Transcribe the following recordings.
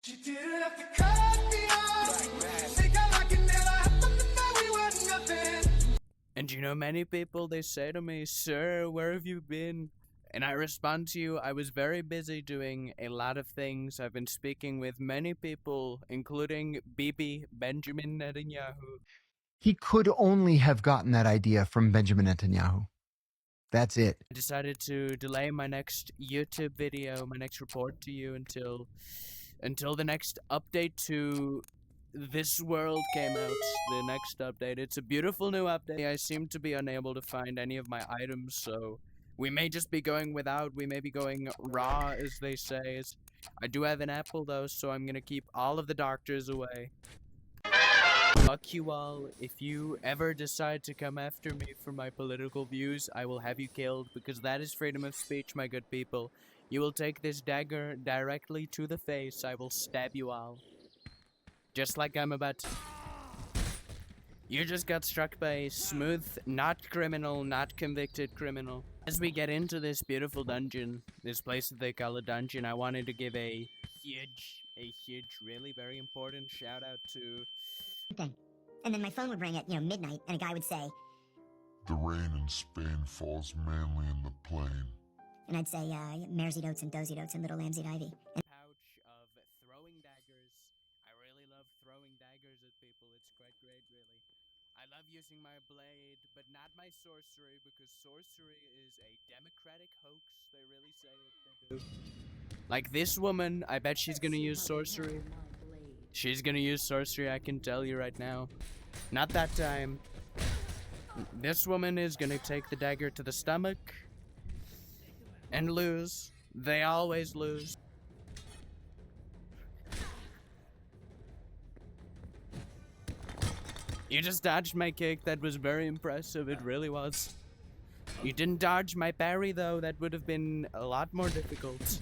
She didn't have to cut me off. Think I like it never happened to me, we were nothing. And you know, many people, they say to me, "Sir, where have you been?" And I respond to you, I was very busy doing a lot of things. I've been speaking with many people, including Bibi Benjamin Netanyahu. He could only have gotten that idea from Benjamin Netanyahu. That's it. I decided to delay my next YouTube video, my next report to you until the next update to This World came out. The next update. It's a beautiful new update. I seem to be unable to find any of my items, so we may just be going without. We may be going raw, as they say. I do have an apple, though, so I'm gonna keep all of the doctors away. Fuck you all. If you ever decide to come after me for my political views, I will have you killed, because that is freedom of speech, my good people. You will take this dagger directly to the face. I will stab you all. Just like I'm about to. You just got struck by a smooth, not criminal, not convicted criminal. As we get into this beautiful dungeon, this place that they call a dungeon, I wanted to give a huge, really very important shout out to... thing. And then my phone would ring at, midnight, and a guy would say, "The rain in Spain falls mainly in the plain." and I'd say, mares eat oats and does eat oats and little lambs eat ivy. And Pouch of throwing daggers. I really love throwing daggers at people. It's quite great, really. I love using my blade, but not my sorcery, because sorcery is a democratic hoax. They really say it. They do. Like this woman, I bet she's gonna use sorcery. She's gonna use sorcery, I can tell you right now. Not that time. This woman is gonna take the dagger to the stomach and lose. They always lose. You just dodged my kick. That was very impressive. It really was. You didn't dodge my parry, though. That would have been a lot more difficult.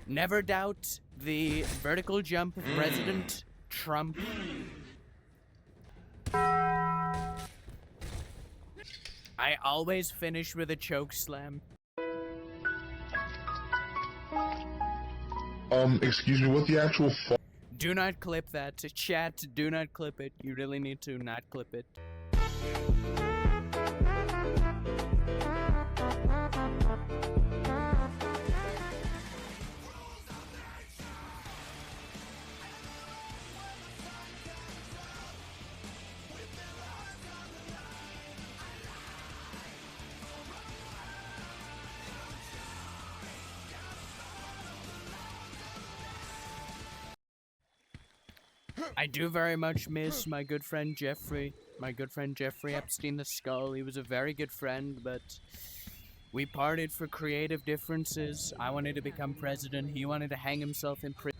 Never doubt the vertical jump of President Trump. I always finish with a choke slam. Excuse me, what the actual Do not clip that. Chat, do not clip it. You really need to not clip it. I do very much miss my good friend Jeffrey. My good friend Jeffrey Epstein the Skull. He was a very good friend, but we parted for creative differences. I wanted to become president. He wanted to hang himself in prison.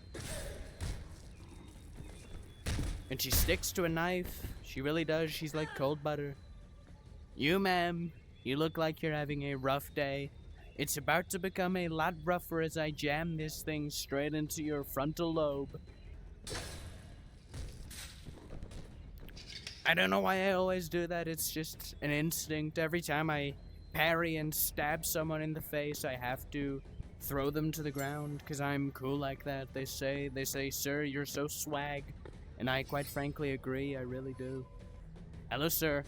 And she sticks to a knife. She really does. She's like cold butter. You, ma'am, you look like you're having a rough day. It's about to become a lot rougher as I jam this thing straight into your frontal lobe. I don't know why I always do that. It's just an instinct. Every time I parry and stab someone in the face, I have to throw them to the ground, because I'm cool like that. They say, "Sir, you're so swag." And I quite frankly agree, I really do. Hello, sir.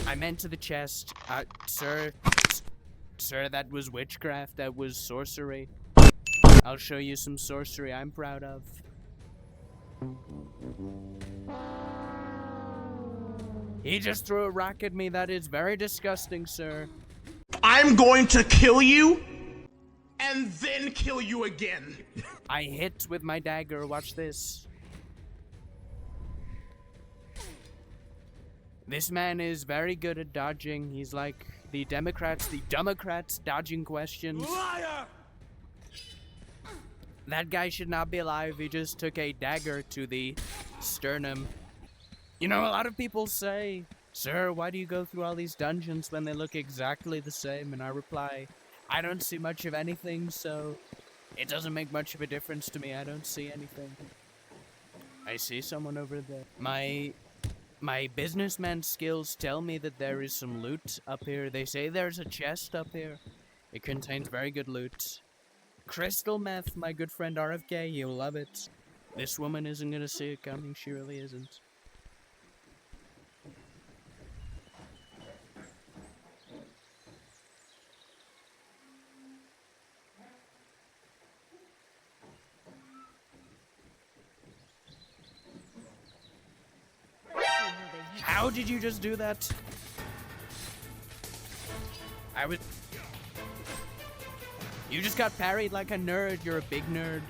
I meant to the chest. Sir, that was witchcraft. That was sorcery. I'll show you some sorcery I'm proud of. He just threw a rock at me. That is very disgusting, sir. I'm going to kill you, and then kill you again. I hit with my dagger. Watch this. This man is very good at dodging. He's like the Democrats dodging questions. Liar! That guy should not be alive. He just took a dagger to the sternum. You know, a lot of people say, "Sir, why do you go through all these dungeons when they look exactly the same?" And I reply, I don't see much of anything, so it doesn't make much of a difference to me. I don't see anything. I see someone over there. My businessman skills tell me that there is some loot up here. They say there's a chest up here. It contains very good loot. Crystal meth, my good friend RFK, you'll love it. This woman isn't gonna see it coming, she really isn't. How did you just do that? You just got parried like a nerd, you're a big nerd.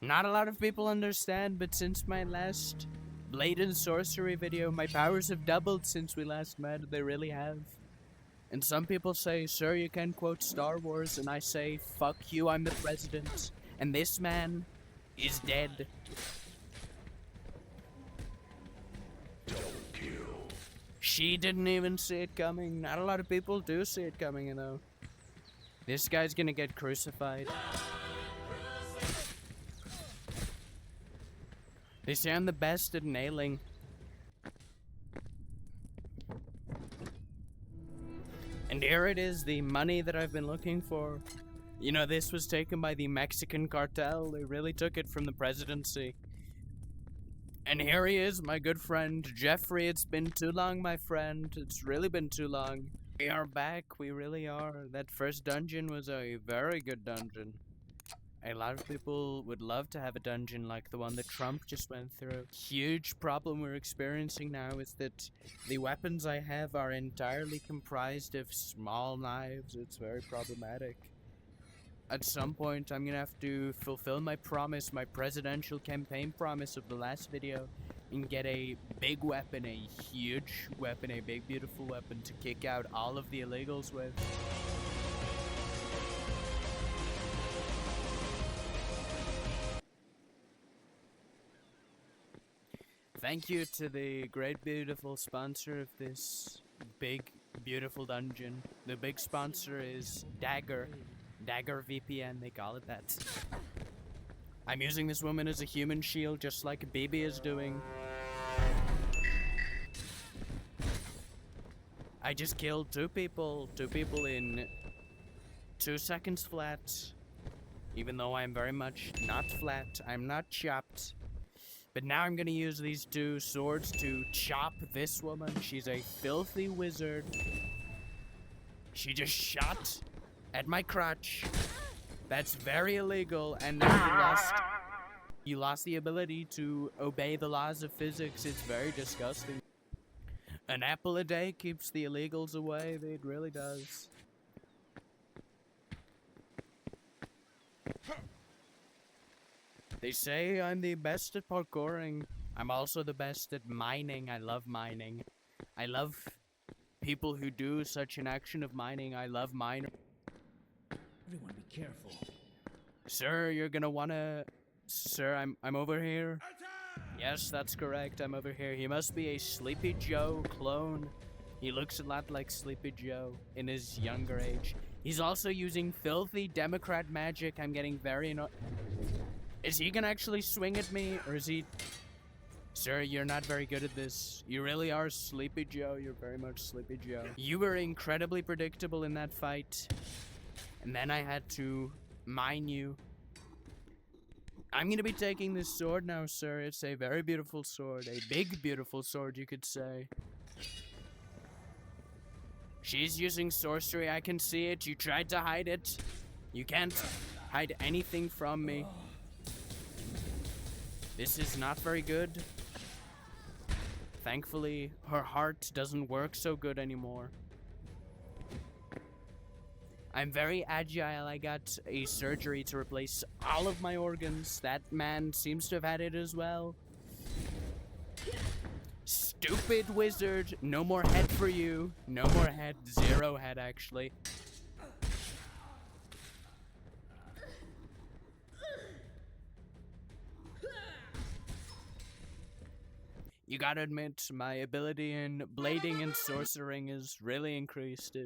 Not a lot of people understand, but since my last Blade and Sorcery video, my powers have doubled since we last met. They really have. And some people say, sir, you can quote Star Wars, and I say, fuck you, I'm the president. And this man is dead. She didn't even see it coming. Not a lot of people do see it coming, you know. This guy's gonna get crucified. They say I'm the best at nailing. And here it is, the money that I've been looking for. You know, this was taken by the Mexican cartel. They really took it from the presidency. And here he is, my good friend, Jeffrey. It's been too long, my friend. It's really been too long. We are back, we really are. That first dungeon was a very good dungeon. A lot of people would love to have a dungeon like the one that Trump just went through. Huge problem we're experiencing now is that the weapons I have are entirely comprised of small knives. It's very problematic. At some point, I'm gonna have to fulfill my promise, my presidential campaign promise of the last video, and get a big weapon, a huge weapon, a big beautiful weapon to kick out all of the illegals with. Thank you to the great beautiful sponsor of this big beautiful dungeon. The big sponsor is Dagger VPN, they call it that. I'm using this woman as a human shield just like BB is doing. I just killed two people in 2 seconds flat. Even though I'm very much not flat, I'm not chopped. But now I'm gonna use these two swords to chop this woman. She's a filthy wizard. She just shot at my crotch. That's very illegal, and now you lost the ability to obey the laws of physics. It's very disgusting. An apple a day keeps the illegals away. It really does. They say I'm the best at parkouring. I'm also the best at mining. I love mining. I love people who do such an action of mining. I love miners. Everyone be careful. Sir, you're gonna wanna... Sir, I'm over here. Yes, that's correct, I'm over here. He must be a Sleepy Joe clone. He looks a lot like Sleepy Joe in his younger age. He's also using filthy Democrat magic. I'm getting very Is he gonna actually swing at me, or is he... Sir, you're not very good at this. You really are Sleepy Joe. You're very much Sleepy Joe. You were incredibly predictable in that fight. And then I had to mine you. I'm gonna be taking this sword now, sir. It's a very beautiful sword. A big, beautiful sword, you could say. She's using sorcery. I can see it. You tried to hide it. You can't hide anything from me. This is not very good. Thankfully, her heart doesn't work so good anymore. I'm very agile. I got a surgery to replace all of my organs. That man seems to have had it as well. Stupid wizard. No more head for you. No more head. 0 head, actually. You gotta admit, my ability in blading and sorcering is really increased.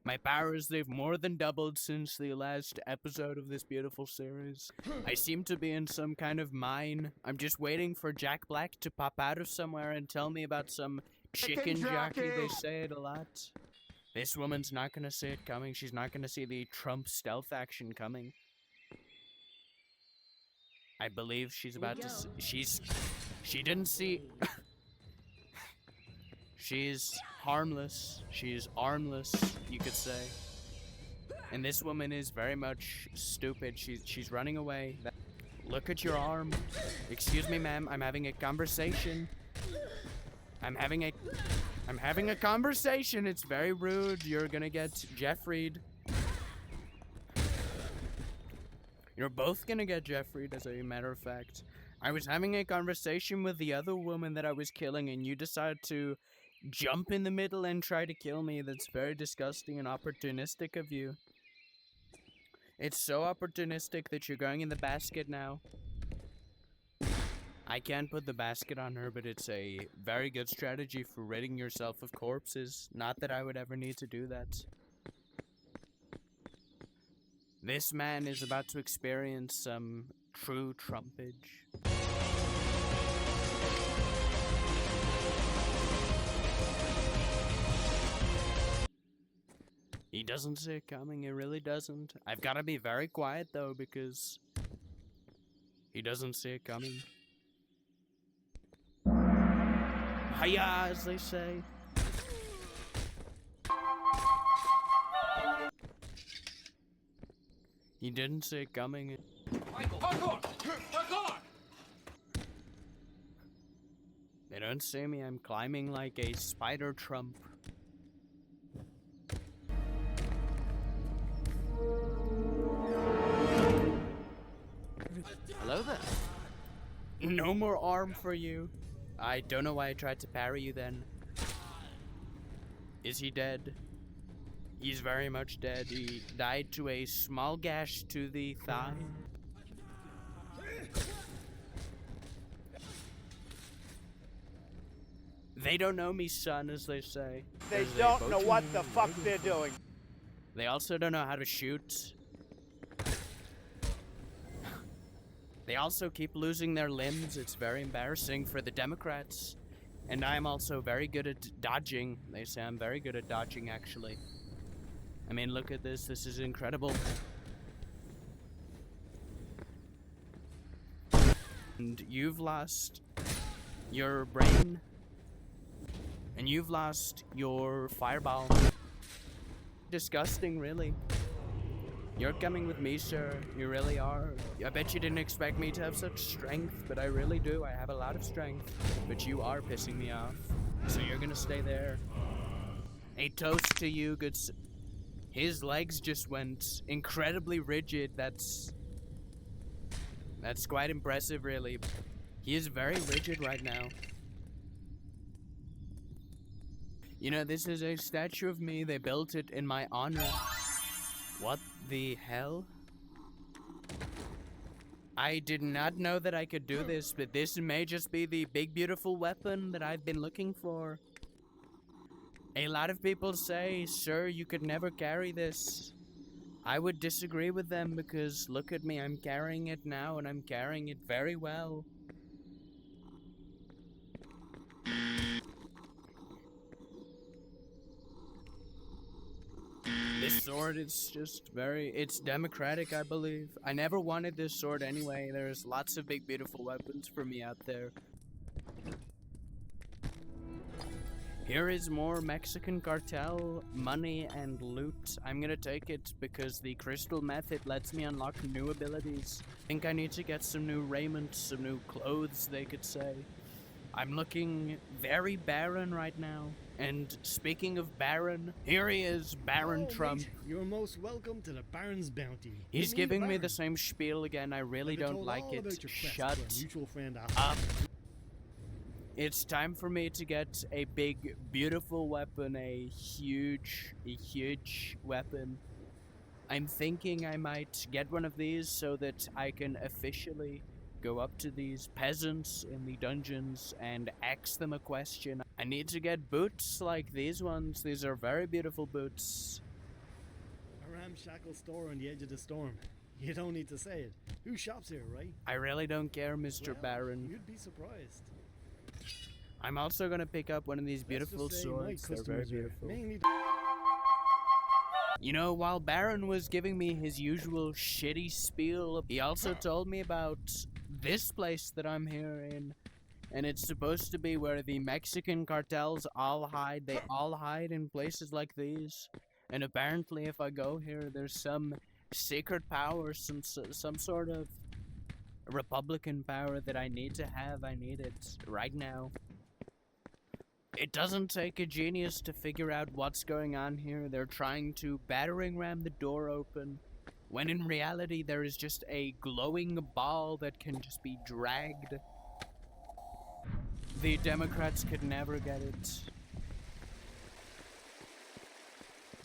My powers, they've more than doubled since the last episode of this beautiful series. I seem to be in some kind of mine. I'm just waiting for Jack Black to pop out of somewhere and tell me about some chicken jockey, they say it a lot. This woman's not gonna see it coming. She's not gonna see the Trump stealth action coming. I believe she's about to she didn't see... She's harmless. She's armless, you could say. And this woman is very much stupid. She's running away. Look at your arm. Excuse me, ma'am. I'm having a conversation. I'm having a conversation. It's very rude. You're gonna get Jeffrey'd. You're both gonna get Jeffrey'd, as a matter of fact. I was having a conversation with the other woman that I was killing, and you decided to jump in the middle and try to kill me. That's very disgusting and opportunistic of you. It's so opportunistic that you're going in the basket now. I can't put the basket on her, but it's a very good strategy for ridding yourself of corpses. Not that I would ever need to do that. This man is about to experience some true Trumpage. He doesn't see it coming, he really doesn't. I've got to be very quiet though, because he doesn't see it coming. Hiya, as they say. He didn't see it coming. Michael, parkour! Parkour! They don't see me, I'm climbing like a spider Trump. Hello there. No more arm for you. I don't know why I tried to parry you then. Is he dead? He's very much dead. He died to a small gash to the thigh. They don't know me, son, as they say. They don't know what the fuck they're doing. They also don't know how to shoot. They also keep losing their limbs. It's very embarrassing for the Democrats. And I'm also very good at dodging. They say I'm very good at dodging, actually. I mean, look at this. This is incredible. And you've lost your brain. And you've lost your fireball. Disgusting, really. You're coming with me, sir. You really are. I bet you didn't expect me to have such strength, but I really do. I have a lot of strength. But you are pissing me off. So you're gonna stay there. A toast to you, good s- His legs just went incredibly rigid. That's quite impressive, really. He is very rigid right now. You know, this is a statue of me. They built it in my honor. What the hell? I did not know that I could do this, but this may just be the big beautiful weapon that I've been looking for. A lot of people say, sir, you could never carry this. I would disagree with them because look at me, I'm carrying it now and I'm carrying it very well. This sword is just it's democratic, I believe. I never wanted this sword anyway. There's lots of big, beautiful weapons for me out there. Here is more Mexican cartel money and loot. I'm gonna take it because the crystal method lets me unlock new abilities. I think I need to get some new raiment, some new clothes, they could say. I'm looking very barren right now. And speaking of Baron, here he is, Baron Trump. Mate, you're most welcome to the Baron's bounty. He's Meet giving me Baron. the same spiel again. I really I've been don't told like all it. about your quest Shut for a mutual friend up. It's time for me to get a big, beautiful weapon, a huge weapon. I'm thinking I might get one of these so that I can officially go up to these peasants in the dungeons and ask them a question. I need to get boots like these ones. These are very beautiful boots. A ramshackle store on the edge of the storm. You don't need to say it. Who shops here, right? I really don't care, Mr. Well, Baron. You'd be surprised. I'm also gonna pick up one of these beautiful Let's just say my swords. They're very customers are beautiful. mainly You know, while Baron was giving me his usual shitty spiel, he also told me about this place that I'm here in. And it's supposed to be where the Mexican cartels all hide. They all hide in places like these. And apparently if I go here, there's some secret power, some sort of Republican power that I need to have. I need it right now. It doesn't take a genius to figure out what's going on here. They're trying to battering ram the door open, when in reality there is just a glowing ball that can just be dragged. The Democrats could never get it.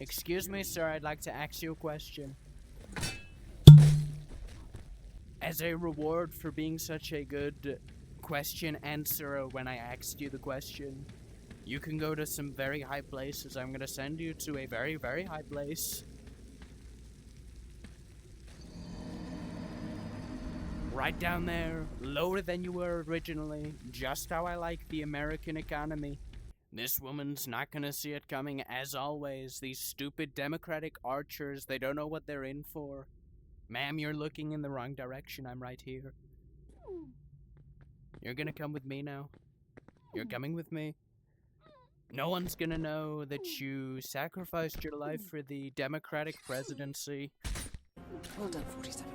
Excuse me, sir, I'd like to ask you a question. As a reward for being such a good question answerer when I asked you the question, you can go to some very high places. I'm gonna send you to a very, very high place. Right down there, lower than you were originally, just how I like the American economy. This woman's not gonna see it coming, as always. These stupid Democratic archers, they don't know what they're in for. Ma'am, you're looking in the wrong direction. I'm right here. You're gonna come with me now. You're coming with me. No one's gonna know that you sacrificed your life for the Democratic presidency. Hold up, 47.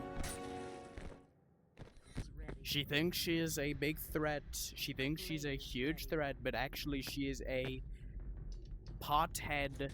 She thinks she is a big threat. She thinks she's a huge threat, but actually she is a pothead.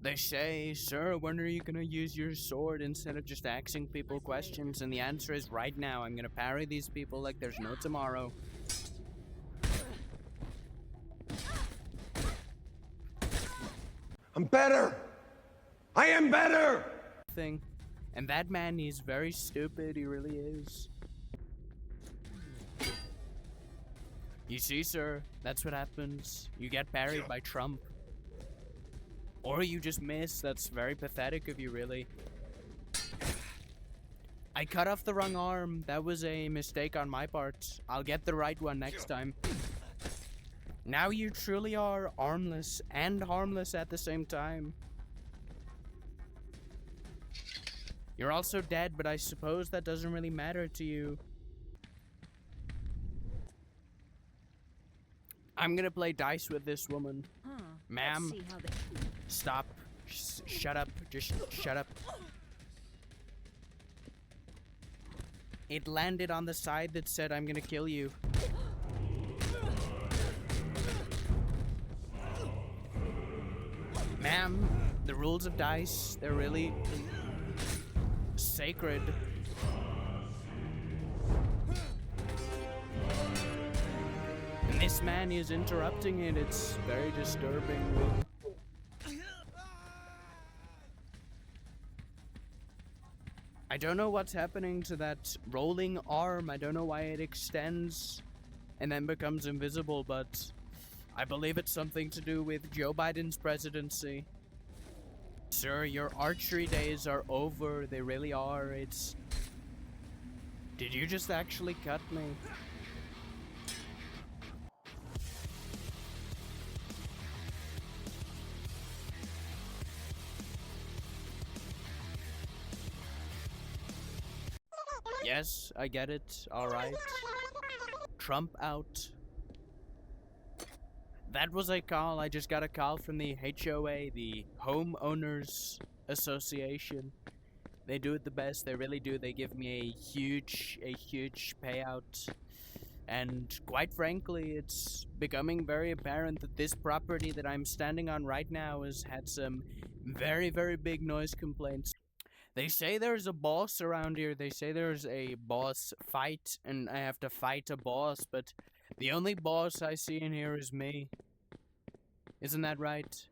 They say, sir, when are you gonna use your sword instead of just asking people questions? And the answer is right now. I'm gonna parry these people like there's no tomorrow. I'm better! I am better! And that man, he's very stupid, he really is. You see, sir, that's what happens. You get parried by Trump. Or you just miss. That's very pathetic of you, really. I cut off the wrong arm. That was a mistake on my part. I'll get the right one next time. Now you truly are armless and harmless at the same time. You're also dead, but I suppose that doesn't really matter to you. I'm gonna play dice with this woman. Ma'am, stop. Shut up. Just shut up. It landed on the side that said, I'm gonna kill you. Ma'am, the rules of dice, they're really sacred. And this man is interrupting it. It's very disturbing. I don't know what's happening to that rolling arm. I don't know why it extends and then becomes invisible, but I believe it's something to do with Joe Biden's presidency. Sir, your archery days are over. They really are. It's... Did you just actually cut me? Yes, I get it. Alright. Trump out. That was a call. I just got a call from the HOA, the Homeowners Association. They do it the best. They really do. They give me a huge payout. And quite frankly, it's becoming very apparent that this property that I'm standing on right now has had some very, very big noise complaints. They say there's a boss around here. They say there's a boss fight, and I have to fight a boss, but the only boss I see in here is me. Isn't that right?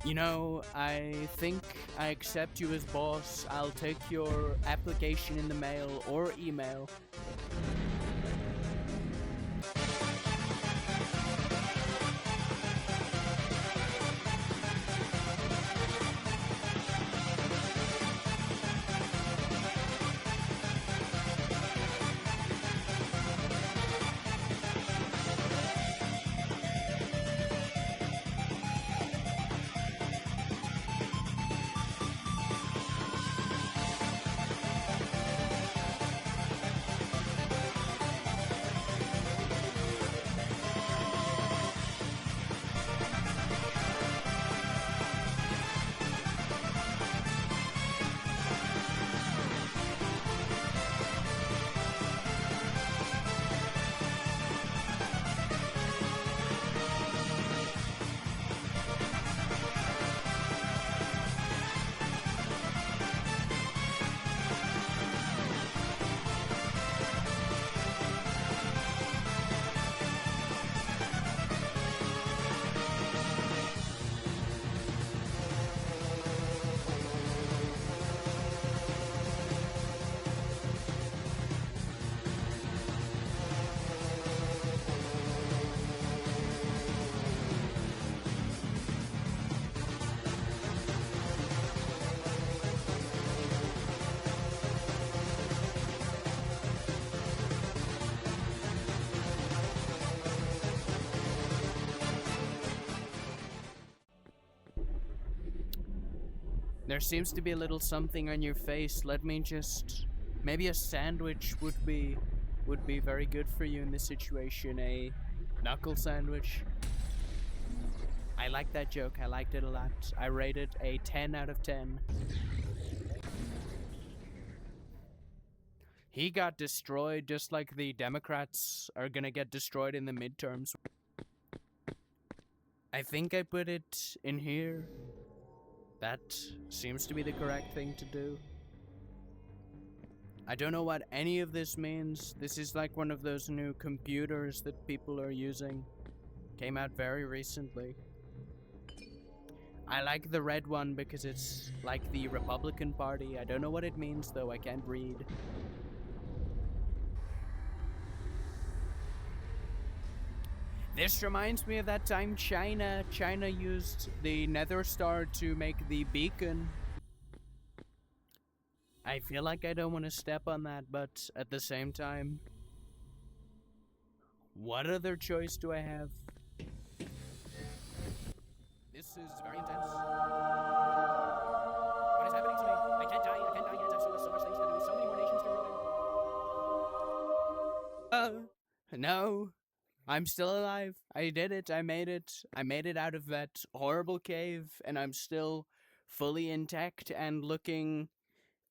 You know, I think I accept you as boss. I'll take your application in the mail or email. There seems to be a little something on your face. Let me just... Maybe a sandwich would be very good for you in this situation. A knuckle sandwich. I like that joke. I liked it a lot. I rate it a 10 out of 10. He got destroyed just like the Democrats are gonna get destroyed in the midterms. I think I put it in here. That seems to be the correct thing to do. I don't know what any of this means. This is like one of those new computers that people are using. Came out very recently. I like the red one because it's like the Republican Party. I don't know what it means though, I can't read. This reminds me of that time China used the Nether Star to make the beacon. I feel like I don't want to step on that, but at the same time, what other choice do I have? This is very intense. What is happening to me? I can't die yet, I have so much things to do, so many more nations to ruin. No. I'm still alive. I did it. I made it. I made it out of that horrible cave, and I'm still fully intact and looking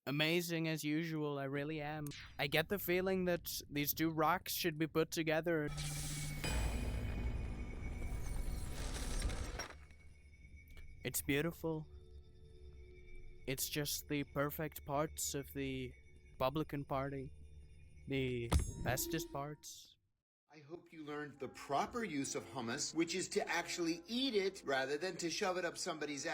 amazing as usual. I really am. I get the feeling that these two rocks should be put together. It's beautiful. It's just the perfect parts of the Republican Party. The bestest parts. I hope you learned the proper use of hummus, which is to actually eat it rather than to shove it up somebody's ass.